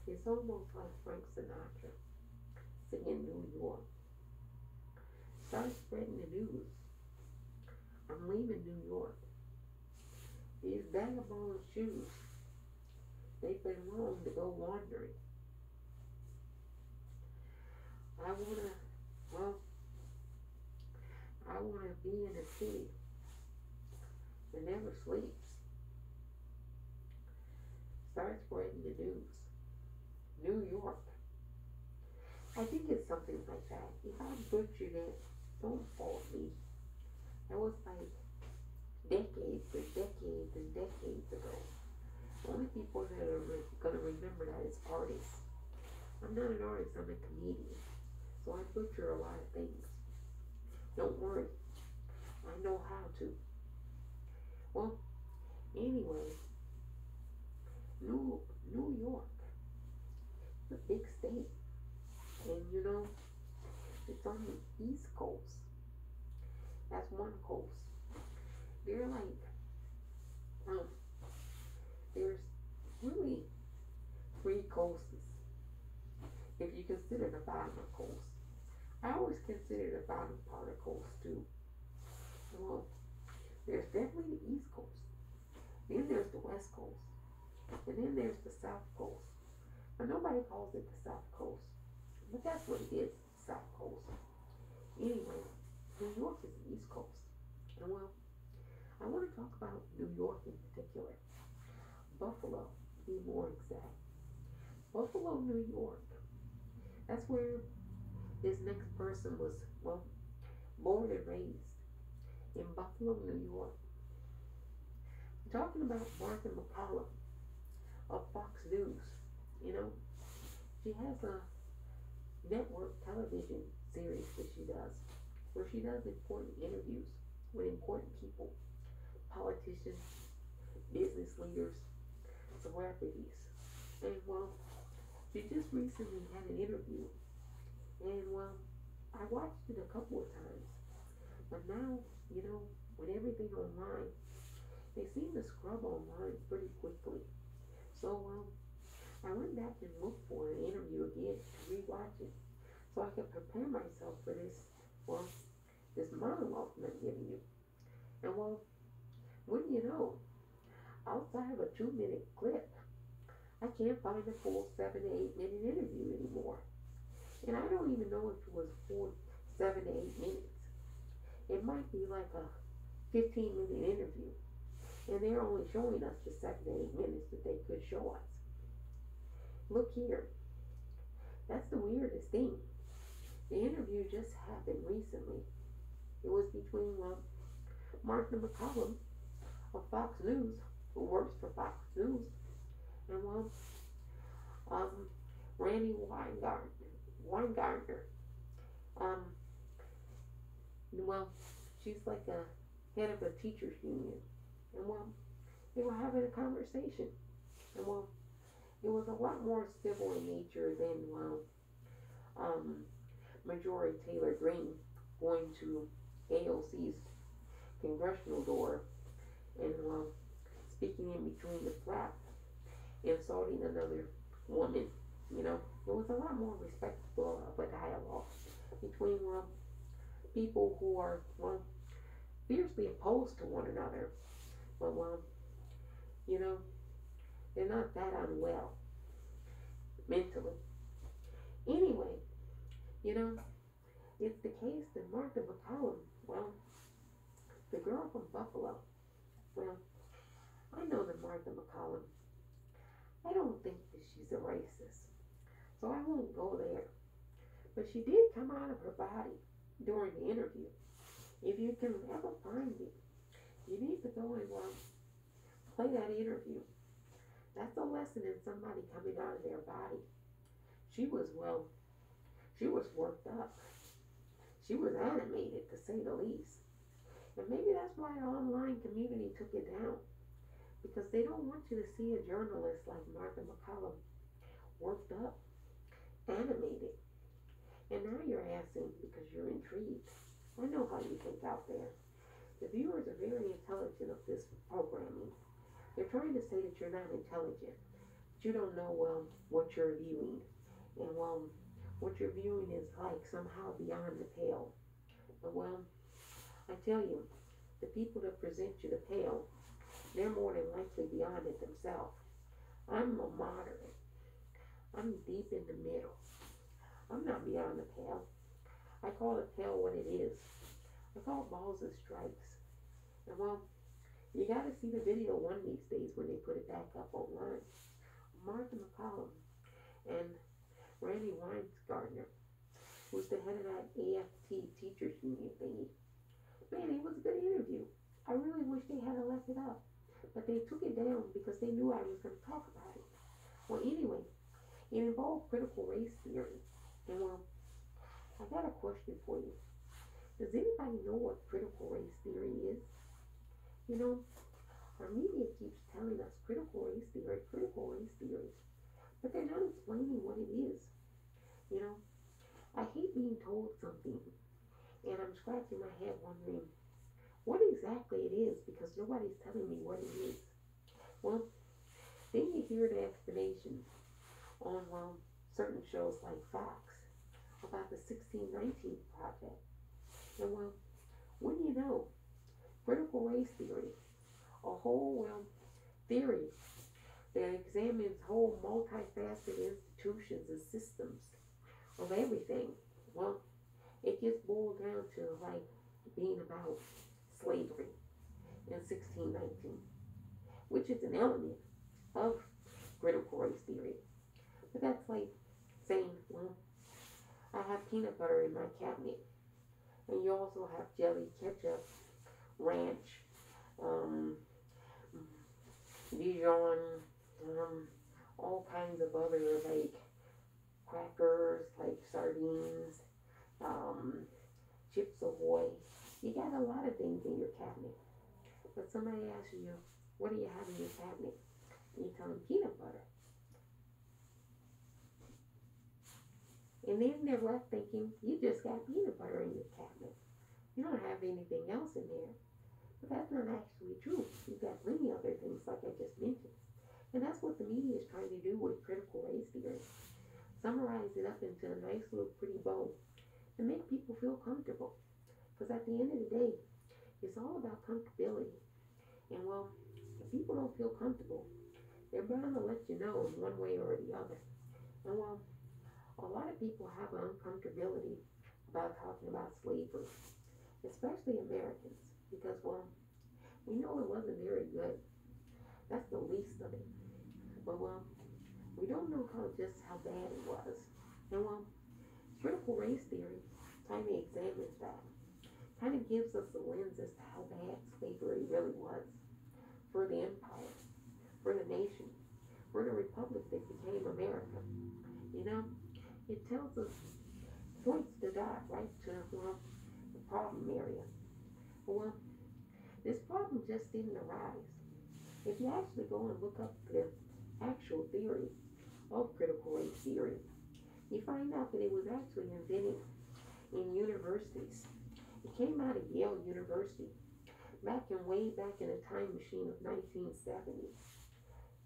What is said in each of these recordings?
It's almost like Frank Sinatra singing New York. Start spreading the news. I'm leaving New York. These vagabond shoes, they've been wrong to go wandering. I wanna, well, I wanna be in a city that never sleeps. Start spreading the news. New York. I think it's something like that. If I butchered it, don't fault me. That was like decades and decades and decades ago. The only people that are gonna remember that is artists. I'm not an artist, I'm a comedian. So I butcher a lot of things. Don't worry, I know how to. Well, anyway, New New York, it's a big state, and it's on the East Coast. That's one coast. They're like, um, there's really three coasts if you consider the bottom coast. I always consider the bottom part of coast too. Well, there's definitely the East Coast. Then there's the West Coast. And then there's the South Coast. But nobody calls it the South Coast. But that's what it is, South Coast. Anyway, New York is the East Coast. And well, I want to talk about New York in particular. Buffalo, to be more exact. Buffalo, New York. That's where this next person was, well, born and raised in Buffalo, New York. I'm talking about Martha MacCallum of Fox News. You know, she has a network television series that she does where she does important interviews with important people, politicians, business leaders, celebrities. And well, she just recently had an interview, and well, I watched it a couple of times. But now, with everything online, they seem to scrub online pretty quickly. So I went back and looked for an interview again to rewatch it, so I could prepare myself for this monologue that I'm giving you. And well, wouldn't you know, outside of a 2 minute clip, I can't find a full 7 to 8 minute interview anymore. And I don't even know if it was full 7 to 8 minutes. It might be like a 15-minute interview. And they're only showing us the 7 to 8 minutes that they could show us. Look here. That's the weirdest thing. The interview just happened recently. It was between Martha MacCallum of Fox News, who works for Fox News, and um, Randy Weingartner. Um, well, she's like a head of a teachers union. And well, they were having a conversation. And well, it was a lot more civil in nature than um, Marjorie Taylor Greene going to AOC's congressional door and speaking in between the flap, insulting another woman. It was a lot more respectful of a dialogue between people who are fiercely opposed to one another, but you know, they're not that unwell mentally. Anyway, you know, it's the case that Martha MacCallum, well, the girl from Buffalo, well, I know that Martha MacCallum, I don't think that she's a racist, so I won't go there. But she did come out of her body during the interview. If you can ever find it, you need to go and play that interview. That's a lesson in somebody coming out of their body. She was, she was worked up. She was animated, to say the least. And maybe that's why the online community took it down. Because they don't want you to see a journalist like Martha MacCallum worked up, animated. And now you're asking because you're intrigued. I know how you think out there. The viewers are very intelligent of this programming. They're trying to say that you're not intelligent, but you don't know, what you're viewing. And, what you're viewing is like somehow beyond the pale. And, I tell you, the people that present you the pale, they're more than likely beyond it themselves. I'm a moderate. I'm deep in the middle. I'm not beyond the pale. I call it pale what it is. I call it balls and strikes. And, you gotta see the video one of these days when they put it back up online. Martha MacCallum and Randy Weinsgardner, who's the head of that AFT teachers union thingy. Man, it was a good interview. I really wish they had left it up. But they took it down because they knew I was going to talk about it. Well, anyway, it involved critical race theory. And, I got a question for you. Does anybody know what critical race theory is? You know, our media keeps telling us critical race theory, but they're not explaining what it is. You know, I hate being told something, and I'm scratching my head wondering what exactly it is because nobody's telling me what it is. Well, then you hear the explanations on, certain shows like Fox about the 1619 Project. And, what do you know? Critical race theory, a whole, theory that examines whole multifaceted institutions and systems of everything. Well, it gets boiled down to like being about slavery in 1619, which is an element of critical race theory. But that's like saying, I have peanut butter in my cabinet, and you also have jelly, ketchup, ranch, Dijon, all kinds of other like crackers, like sardines, Chips Ahoy. You got a lot of things in your cabinet. But somebody asks you, what do you have in your cabinet? And you tell them peanut butter. And then they're left thinking, you just got peanut butter in your cabinet. You don't have anything else in there. But that's not actually true. You've got plenty of other things like I just mentioned. And that's what the media is trying to do with critical race theory. Summarize it up into a nice little pretty bow and make people feel comfortable. Because at the end of the day, it's all about comfortability. And, if people don't feel comfortable, they're bound to let you know in one way or the other. And, a lot of people have an uncomfortability about talking about slavery, especially Americans, because, we know it wasn't very good. That's the least of it. But, we don't know how bad it was. And, critical race theory kind of examines that, kind of gives us a lens as to how bad slavery really was for the empire, for the nation, for the republic that became America. You know, it tells us, points the dot right to, the problem area. Well, this problem just didn't arise. If you actually go and look up the actual theory of critical race theory, you find out that it was actually invented in universities. It came out of Yale University way back in a time machine of 1970.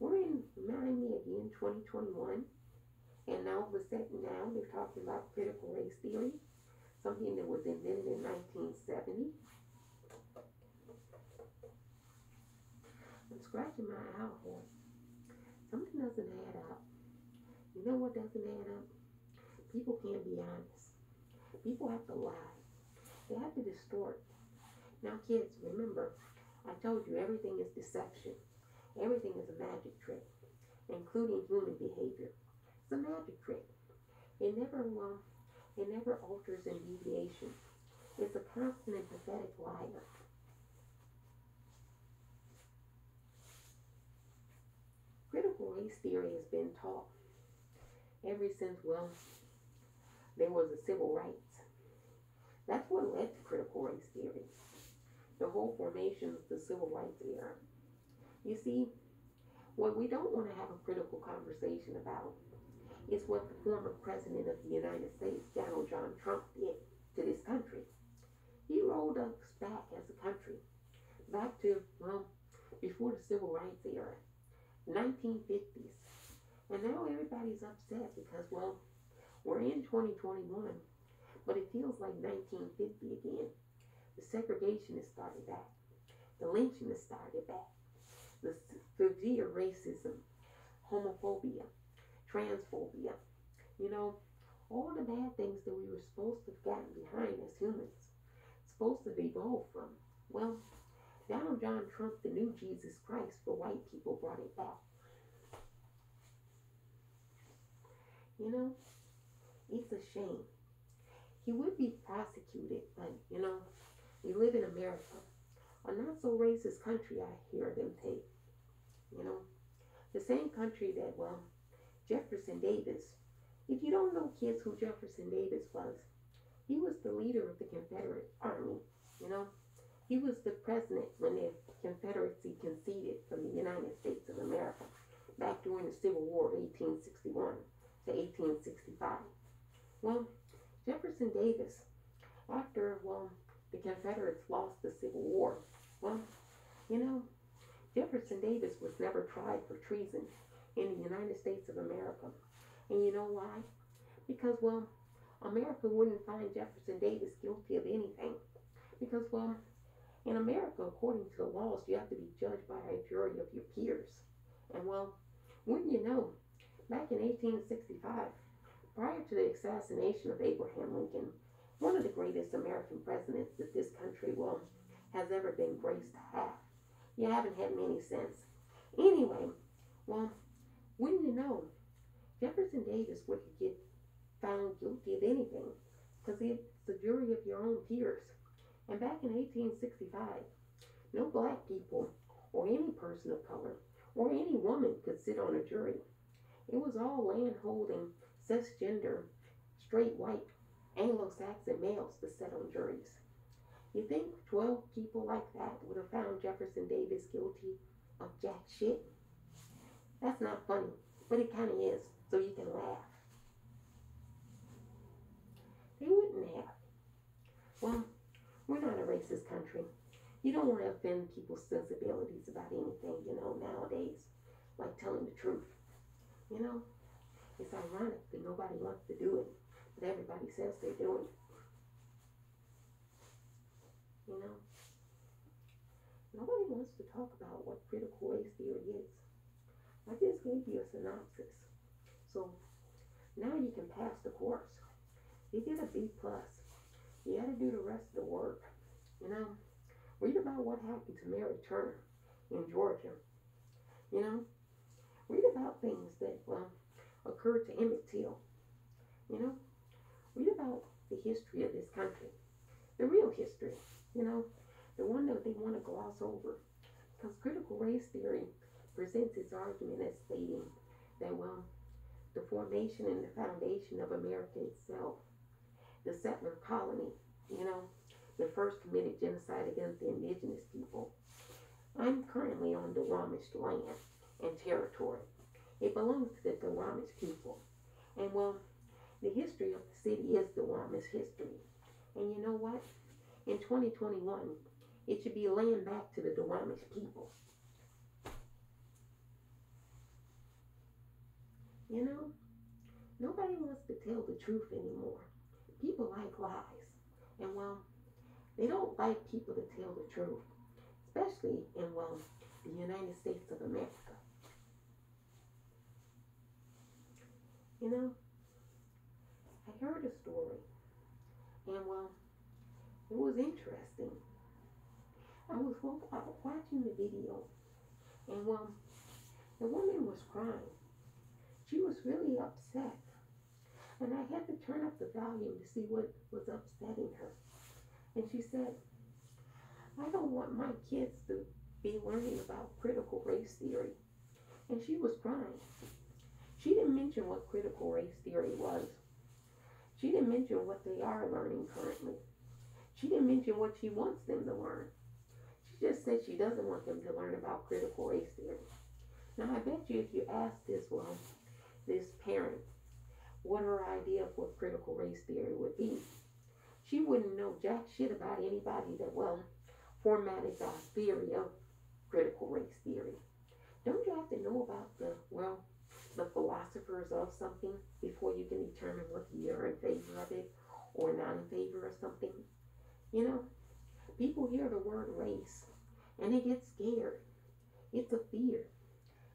We're in, remind me again, 2021. And now all of a sudden now they're talking about critical race theory, something that was invented in 1970. I'm scratching my eye here. Something doesn't add up. You know what doesn't add up? People can't be honest. People have to lie. They have to distort. Now kids, remember, I told you everything is deception. Everything is a magic trick, including human behavior. It's a magic trick. It never alters in deviation. It's a constant and pathetic liar. Critical race theory has been taught ever since, there was a civil rights. That's what led to critical race theory. The whole formation of the civil rights era. You see, what we don't want to have a critical conversation about is what the former president of the United States, Donald John Trump, did to this country. He rolled us back as a country, back to, before the civil rights era, 1950s. And now everybody's upset because, well, we're in 2021, but it feels like 1950 again. The segregation has started back. The lynching has started back. The severe racism, homophobia, transphobia, you know, all the bad things that we were supposed to have gotten behind as humans, supposed to evolve from. Well, Donald John Trump, the new Jesus Christ for white people, brought it back. You know, it's a shame. He would be prosecuted, but, you know, we live in America, a not so racist country, I hear them take. You know, the same country that, well, Jefferson Davis, if you don't know, kids, who Jefferson Davis was, he was the leader of the Confederate Army. You know, he was the president when the Confederacy conceded from the United States of America back during the Civil War of 1861 to 1865. Well, Jefferson Davis, after, well, the Confederates lost the Civil War, well, you know, Jefferson Davis was never tried for treason in the United States of America. And you know why? Because, well, America wouldn't find Jefferson Davis guilty of anything. Because, well, in America, according to the laws, you have to be judged by a jury of your peers. And, well, wouldn't you know, back in 1865, prior to the assassination of Abraham Lincoln, one of the greatest American presidents that this country, well, has ever been graced to have. You haven't had many since. Anyway, well, wouldn't you know, Jefferson Davis would get found guilty of anything because it's the jury of your own peers. And back in 1865, no black people or any person of color or any woman could sit on a jury. It was all land-holding, cisgender, straight white, Anglo-Saxon males to sit on juries. You think 12 people like that would have found Jefferson Davis guilty of jack shit? That's not funny, but it kind of is, so you can laugh. They wouldn't have. Well, we're not a racist country. You don't want to offend people's sensibilities about anything, you know, nowadays, like telling the truth. You know, it's ironic that nobody wants to do it, but everybody says they're doing it. You know, nobody wants to talk about what critical race theory is. I just gave you a synopsis. So now you can pass the course. You get a B+. You got to do the rest of the work. You know, read about what happened to Mary Turner in Georgia. You know, read about things that, well, occurred to Emmett Till. You know, read about the history of this country. The real history. You know, the one that they want to gloss over. Because critical race theory presents its argument as stating that, well, the formation and the foundation of America itself, the settler colony, you know, the first committed genocide against the indigenous people. I'm currently on Duwamish land and territory. It belongs to the Duwamish people. And, well, the history of the city is Duwamish history. And you know what? In 2021, it should be land back to the Duwamish people. You know, nobody wants to tell the truth anymore. People like lies. And, well, they don't like people to tell the truth, especially in, well, the United States of America. You know, I heard a story, and, well, it was interesting. I was watching the video, and, well, the woman was crying. She was really upset, and I had to turn up the volume to see what was upsetting her. And she said, I don't want my kids to be learning about critical race theory. And she was crying. She didn't mention what critical race theory was. She didn't mention what they are learning currently. She didn't mention what she wants them to learn. She just said she doesn't want them to learn about critical race theory. Now, I bet you if you ask this, well, this parent, what her idea of what critical race theory would be, she wouldn't know jack shit about anybody that, well, formatted the theory of critical race theory. Don't you have to know about the, well, the philosophers of something before you can determine whether you're in favor of it or not in favor of something. You know, people hear the word race and they get scared. It's a fear.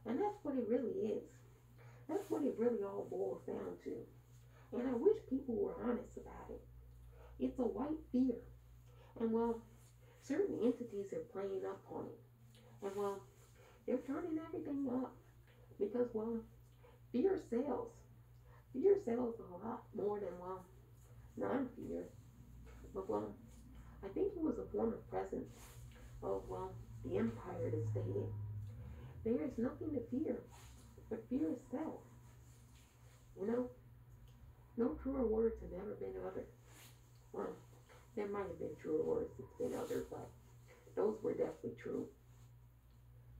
And that's what it really is. That's what it really all boils down to. And I wish people were honest about it. It's a white fear. And well, certain entities are playing up on it. And well, they're turning everything up. Because well, fear sells. Fear sells a lot more than well, non-fear. But well, I think it was a former president of well, the empire that stated, there is nothing to fear, but fear itself. You know, no truer words have ever been uttered. Well, there might have been truer words that's been uttered, but those were definitely true.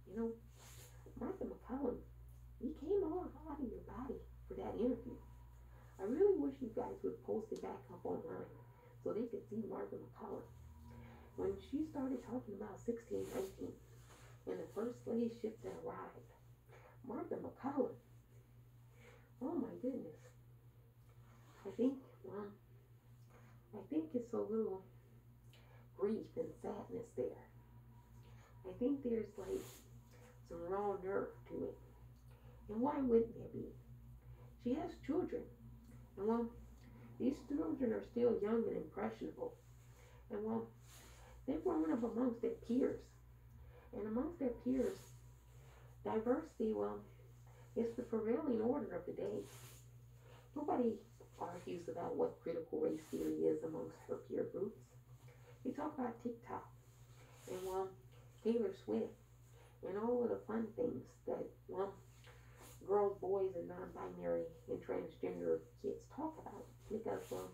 You know, Martha MacCallum, you came all out of your body for that interview. I really wish you guys would post it back up online so they could see Martha MacCallum. When she started talking about 1619 and the first slave ship that arrived, Martha MacCallum, oh my goodness. I think, well, I think it's a little grief and sadness there. I think there's like some raw nerve to it. And why wouldn't there be? She has children. And well, these children are still young and impressionable. And well, they're growing up amongst their peers. And amongst their peers, diversity, well, is the prevailing order of the day. Nobody argues about what critical race theory is amongst her peer groups. They talk about TikTok and well, Taylor Swift and all of the fun things that well, girls, boys, and non-binary and transgender kids talk about because well,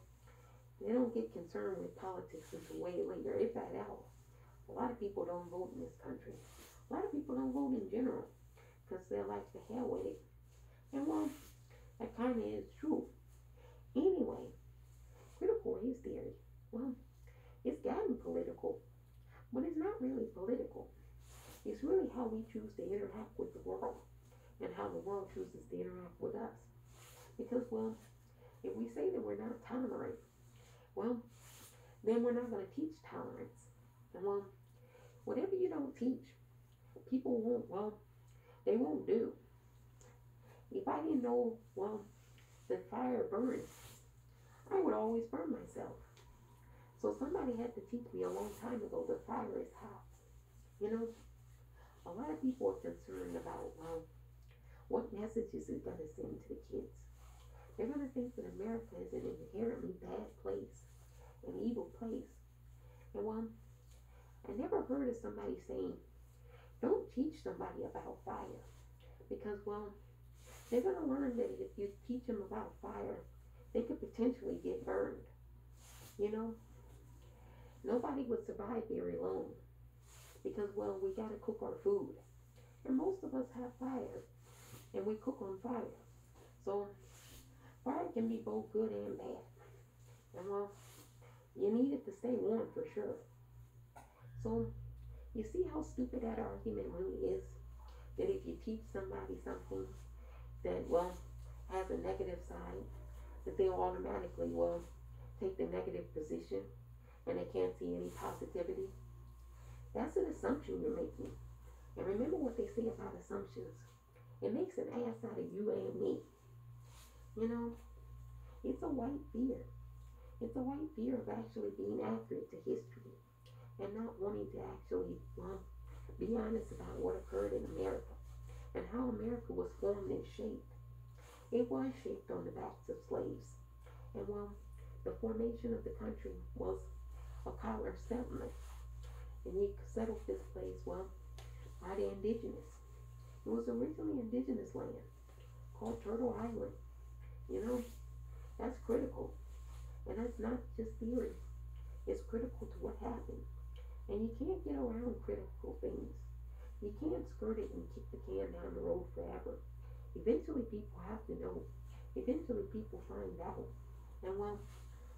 they don't get concerned with politics until way later, if at all. A lot of people don't vote in this country. A lot of people don't vote in general because they're like the hell with it. And well, that kind of is true. Anyway, critical race theory, well, it's gotten political, but it's not really political. It's really how we choose to interact with the world and how the world chooses to interact with us. Because, well, if we say that we're not tolerant, well, then we're not going to teach tolerance. And, well, whatever you don't teach, people won't, well, they won't do. If I didn't know, well, that fire burns, I would always burn myself. So somebody had to teach me a long time ago that fire is hot. You know, a lot of people are concerned about, well, what message is it going to send to the kids? They're going to think that America is an inherently bad place, an evil place. And well, I never heard of somebody saying, don't teach somebody about fire. Because, well, they're going to learn that if you teach them about fire, they could potentially get burned. You know, nobody would survive very long because, well, we got to cook our food. And most of us have fire, and we cook on fire. So, fire can be both good and bad. And, well, you need it to stay warm for sure. So, you see how stupid that argument really is? That if you teach somebody something that, well, has a negative side, that they'll automatically, well, take the negative position and they can't see any positivity. That's an assumption you're making. And remember what they say about assumptions. It makes an ass out of you and me. You know, it's a white fear. It's a white fear of actually being accurate to history and not wanting to actually, well, be honest about what occurred in America and how America was formed and shaped. It was shaped on the backs of slaves. And well, the formation of the country was a collar settlement. And we settled this place, well, by the indigenous. It was originally indigenous land called Turtle Island. You know, that's critical. And that's not just theory. It's critical to what happened. And you can't get around critical things. You can't skirt it and kick the can down the road forever. Eventually people have to know. Eventually people find out. And well,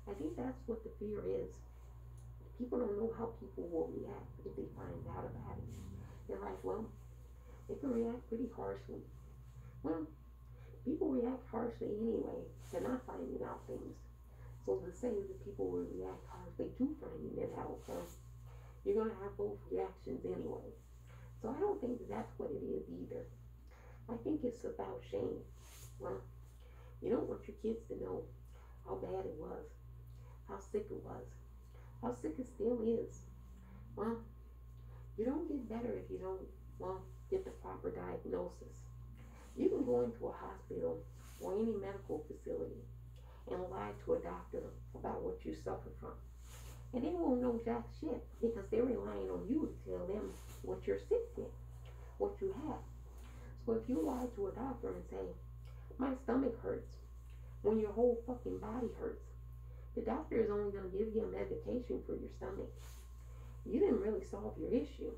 I think that's what the fear is. People don't know how people will react if they find out about it. They're like, well, they can react pretty harshly. Well, People react harshly anyway to not finding out things. So to say that people will react harshly to finding it out, you're going to have both reactions anyway. So I don't think that's what it is either. I think it's about shame. Well, you don't want your kids to know how bad it was, how sick it was, how sick it still is. Well, you don't get better if you don't, get the proper diagnosis. You can go into a hospital or any medical facility and lie to a doctor about what you suffer from. And they won't know jack shit because they're relying on you to tell them what you're sick with, what you have. So if you lie to a doctor and say, my stomach hurts, when your whole fucking body hurts, the doctor is only going to give you a medication for your stomach. You didn't really solve your issue.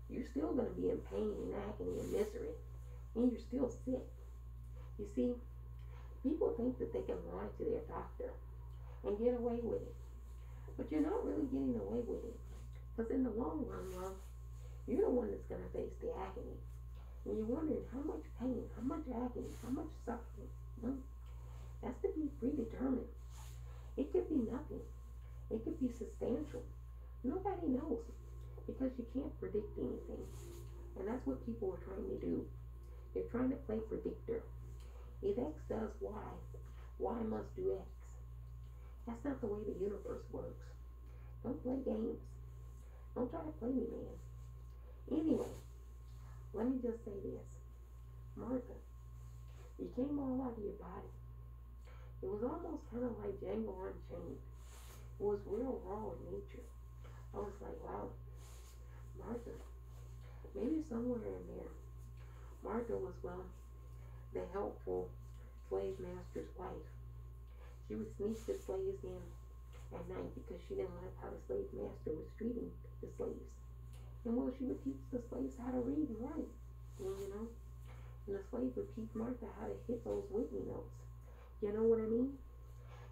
You're still going to be in pain and agony and misery. And you're still sick. You see, people think that they can lie to their doctor and get away with it. But you're not really getting away with it. Because in the long run, you're the one that's going to face the agony. And you're wondering how much pain, how much agony, how much suffering. That's to be predetermined. It could be nothing. It could be substantial. Nobody knows because you can't predict anything. And that's what people are trying to do. They're trying to play predictor. If X does Y must do X. That's not the way the universe works. Don't play games. Don't try to play me, man. Anyway, let me just say this. Martha, you came all out of your body. It was almost kind of like Django Unchained. It was real raw in nature. I was like, wow, Martha, maybe somewhere in there, Martha was, the helpful slave master's wife. She would sneak the slaves in at night because she didn't like how the slave master was treating the slaves. And she would teach the slaves how to read and write, and the slave would teach Martha how to hit those Whitney notes. You know what I mean?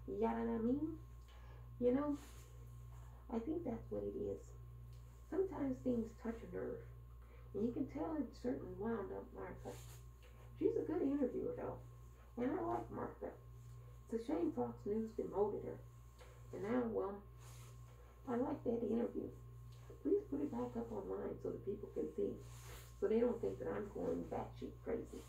You got what I mean? I think that's what it is. Sometimes things touch a nerve. And you can tell it certainly wound up Martha. She's a good interviewer, though. And I like Martha. It's a shame Fox News demoted her. And now, I like that interview. Please put it back up online so that people can see. So they don't think that I'm going batshit crazy.